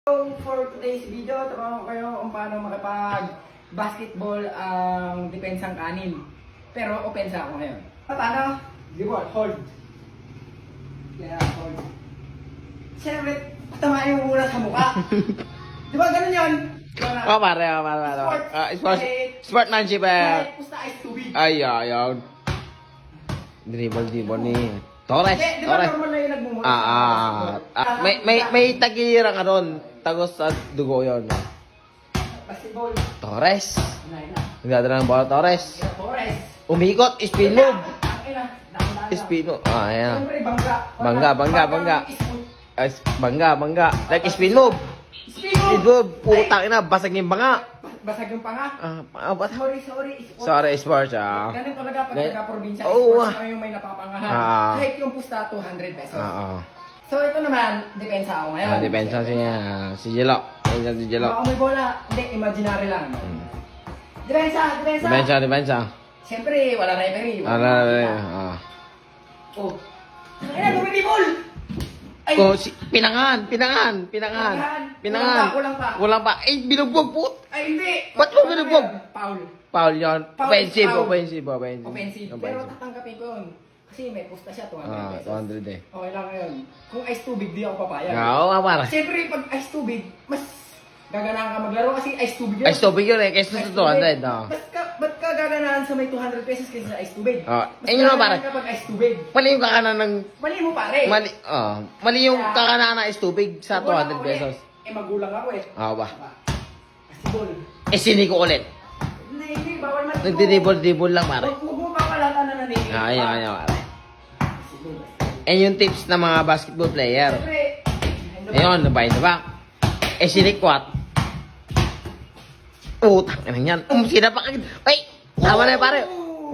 So, for today's video, turuan ko kayo kung paano makipag-basketball ang depensang kanin. Pero opensa ako ngayon. Paano? Dribble, hold. Kaya hold. Siyempre, tama yung muna sa mukha. Di ba ganun yun? Pare. Sportsmanship Kahit pusta ay tubig. Ay. Dribble ni Torres. Di ba normal na yung nagmumula sa May tagilira ka doon. Tagos sa dugo yun. basketball? Torres. Nay. Nagdadala ng bola, Torres. Torres. Umikot, spin move. Ina. Spin move. Ayan. Siyempre, bangga. Bangga. Like spin move. Spin Spin move! move. Putang ina, basag yung banga. Basag yung panga. Sorry. Sorry, sports Ganun talaga pag taga-probinsya. Oo, Sports kami yung may napapangahan. Kahit yung pusta, 200 pesos. So ito naman, depensa ako ngayon. Depensa siya. Si Jelo. Depensa si Jelo. Baka may bola. Hindi, imaginary lang. Depensa. Depensa. Siyempre, wala referee. Oh. Ayan, lumilibol! Ay! Pinangan. Kulang pa. Eh, binugbog po. Ay, hindi! Ba't mo binugbog? Foul Yun. Foul. Offensive. Pero tatanggapin ko yun. Kasi may pusta siya, 200 pesos. 200 eh. Okay lang ngayon. Kung ice tubig, di ako papayag. Oo, para. Siyempre, pag ice tubig, mas gaganahan ka maglaro kasi ice tubig yun. Ay, stopig yun eh. Kaysa sa 200. Ba't ka gaganahan sa may 200 pesos kaysa sa ice tubig? Eh, yun naman, pare. Kapag ice tubig. Mali yung kakanan ng... Mali mo, pare. Mali yung kakanan na is tubig sa 200 pesos. Magulang ako eh. Ba? Basketball. Siniko ulit. Hindi, bawal man. Nagdidibol lang, pare. Huwag mo papalata na nanigil. Ayaw, pare. Eh, yung tips ng mga basketball player. Siyempre, Ayun, nabay na ba? Sinikwat. Putang ina yan. Sinapak agad. Ay! Tama na yun, pare.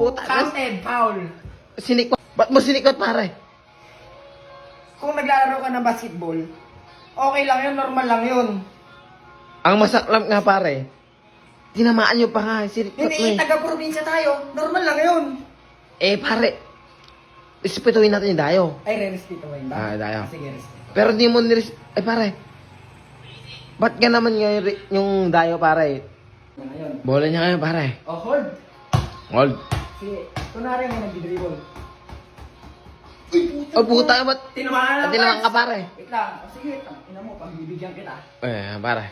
Putang ina. counted, foul. Sinikwat. Ba't mo sinikwat, pare? Kung naglalaro ka ng basketball, okay lang yun, normal lang yun. Ang masaklam nga, pare. Tinamaan nyo pa nga. Sinikwat mo Hindi, eh. taga-probinsya tayo, normal lang yun. Eh, pare. Respetuhin natin yung dayo. Ay, re-respetoin ba? Dayo. Sige, respeto. Pero hindi mo Ay, pare. Ba't ka naman yung dayo, pare? Ngayon. Bola niya ngayon, pare. Oh, hold. Hold. Sige, kunwari mo nag-dribble. Oh, puta, ba't? Tinamaan Tinamaan ka, pare. Wait lang. Oh, sige, ina mo, pagbibigyan kita. Pare.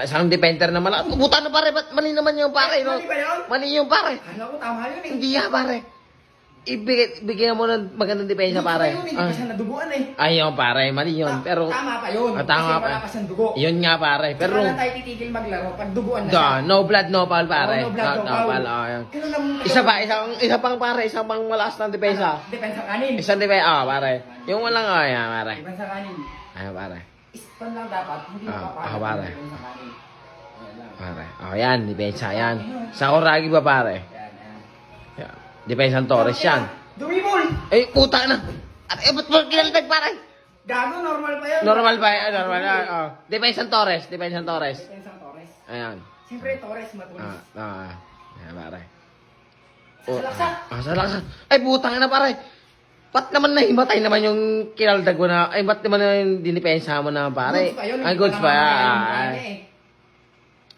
Isang defender naman lang. Puta na, pare. Ba't mali naman yung pare, no? Mali ba yun? Mali yung pare. Kala ko tama yun eh. Hindi yan, pare. Bigyan mo ng magandang depensa, pare. Hindi pa siya naduguan eh. Ayun, pare. Mali yun. Pero, Tama pa yun. Tama kasi pa. wala pa siyang dugo. yun nga, pare. Pero, Saka na tayo titigil maglaro pag duguan na siya. no blood, no foul, pare. No blood, no foul. Ayun. Ganun lang. Isa pang, pare. Isang pang malakas ng depensa. Depensa kanin. Isang depensa, pare. Yung walang, ayan, pare. Depensa kanin. Ayun, pare. Ispan lang dapat. Hindi mapapagod. pare. Depensa kanin. Ayan lang. Pare. Yan, depensa yan. Sa Kuragi ba, pare? Yan. Yan. Depensa Torres yan. Dumibol! Eh, puta na. At ba't mo kinaldag, pare? Gago, normal pa yun. Normal ba? Normal yan. Depensa Torres. Depensa Torres. Ayan. Siyempre, Torres matulis. Ayan, pare. Sa laksa. Sa laksa. Ay, putang na, pare. Ba't naman nahimatay naman yung kinaldag mo na, ay, ba't naman yung dinipensa mo na, pare? Goods pa yun. Ay, goods pa.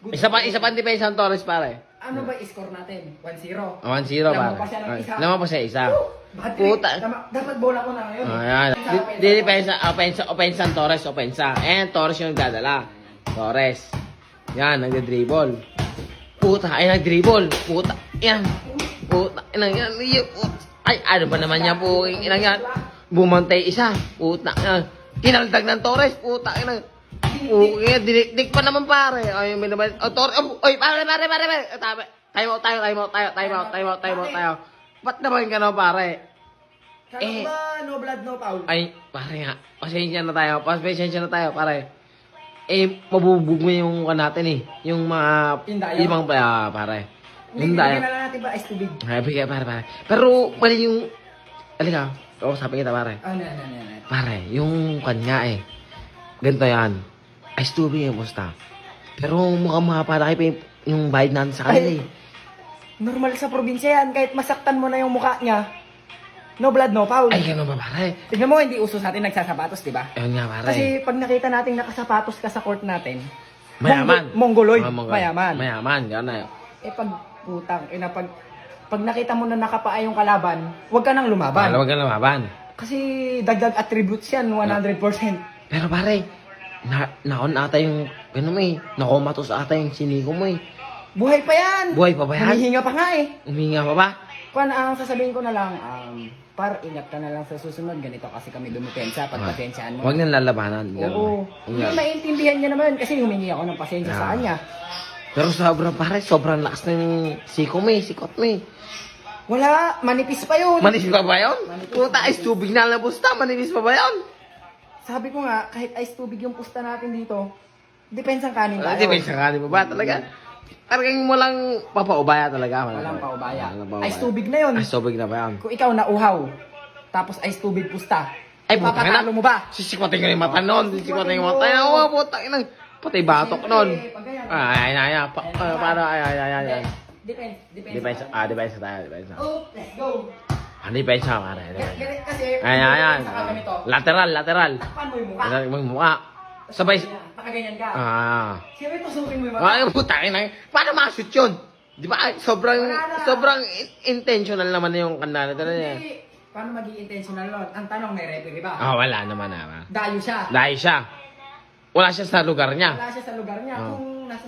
Goods Isa pa depensa ng Torres, pare. Ano ba i-score natin? 1-0. 1-0, pare. Lamang pa siya ng isa. Lamang pa siya isa. Bad Puta. trip. Dapat bola ko na ngayon. Ayan. Depensa ng Torres, opensa. And Torres yung nagdadala. Torres. Yan, nagde-dribble. Puta, ay nag-dribble. Puta, yan. Puta, inang yan. Ay, ano ba naman yan po? Inang yan. Bumantay isa. Puta, yan. Kinaldag ng Torres. Puta, inang. Dinikdik pa naman, pare. Ay, may naman. Oh, Torres. Oy, pare. Tayo. Ba't naman ka na, pare? Kaya ba no blood, no foul? Ay, pare nga. Pasensya na tayo, pare. Eh, mabubog mo yung natin eh. Yung mga Yung dayo? limang pare. Yung Hindi dayo. na lang natin ba ice tubig? Ay, bigay, pare. Pero, mali yung... Alika, sabi kita, pare. Ano. Pare, yung kanya eh. Ganito yan. Ice tubig yung musta. Pero mukhang mapalaki pa yung bayad natin sa kanila eh. Normal sa probinsya yan. Kahit masaktan mo na yung mukha niya, No blood, no foul. Ay, ganun ba, pare? Tignan mo, hindi uso sa atin nagsasapatos, di ba? Ayun nga, pare. Kasi pag nakita natin nakasapatos ka sa court natin, Mayaman. Mongoloid, Ah, Mongol. mayaman. Mayaman, gano'n. Eh pag putang, pag nakita mo na nakapaa yung kalaban, huwag ka nang lumaban. Huwag ka lumaban. Kasi dagdag attributes yan, 100%. Pero pare, naon ata yung, ano mo eh, nakomatos ata yung sinigo mo eh. Buhay pa yan! Buhay pa ba yan? Humihinga pa nga eh. Uminga pa ba? Kung ang sasabihin ko na lang, ingat ka na lang sa susunod. Ganito kasi kami dumipensa, pagpasensyaan mo. Huwag nang lalabanan. Oo. Hindi, maintindihan niya naman kasi humingi ako ng pasensya sa kanya. Pero sobrang pare, sobrang lakas ng siko mo eh, sikot mo eh. Wala, manipis pa yun. Manipis pa ba yun? Manipis Puta, pa ice tubig na lang busta, manipis pa ba yun? Sabi ko nga, kahit ice tubig yung pusta natin dito, depensang kanin tayo. Hindi ba yung sakali pa ba talaga? Parang walang papaubaya talaga. Walang paubaya. Walang paubaya. Ice tubig na yun. Ice tubig na ba yun? Kung ikaw nauhaw, tapos ice tubig pusta, Ay, puta ka na. papatalo mo ba? Sisikwatin ko yung mata nun. Sisikwatin yung mata. Ay, oo, puta ka na. Pati batok nun. Ay. Paano? Ay. Depends. Depensa tayo. Depensa. Oh, let's go. Depensa, pare. Kasi, Ayan. saka ganito. Lateral. Takpan mo yung mukha. Lateral yung mukha. Sabay. Nakaganyan ka. Siyempre, tusukin mo yung mukha. ay, puta ka na. Paano ma-shoot yun? Di ba? Ay, sobrang intentional naman na yung kanala talaga. Hindi. Paano maging intentional nun? Ang tanong, may referee ba? Wala naman na. Dayo siya. Dahil siya. Wala siya sa lugar niya. Wala siya sa lugar niya. Kung nasa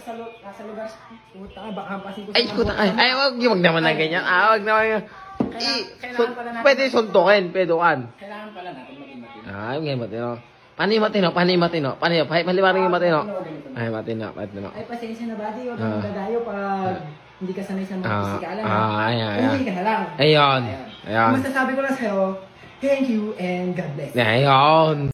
lugar siya, puta ka, baka hampasin ko Ay, puta ka. Ay, wag naman na ganyan. Wag naman. Kailangan pala natin. Pwede suntukin, pedukan. Kailangan pala natin maging matino. Yung matino. Paano yung matino? Paano yung paliwanag yung matino? Ay, matino. Ay, pasensya na buddy. Huwag kang dadayo pag hindi ka sanay sa mga pisikalan. Ayan. Hindi ka na lang. Ayun. Ang masasabi ko lang sa'yo, thank you and God bless. Ayun.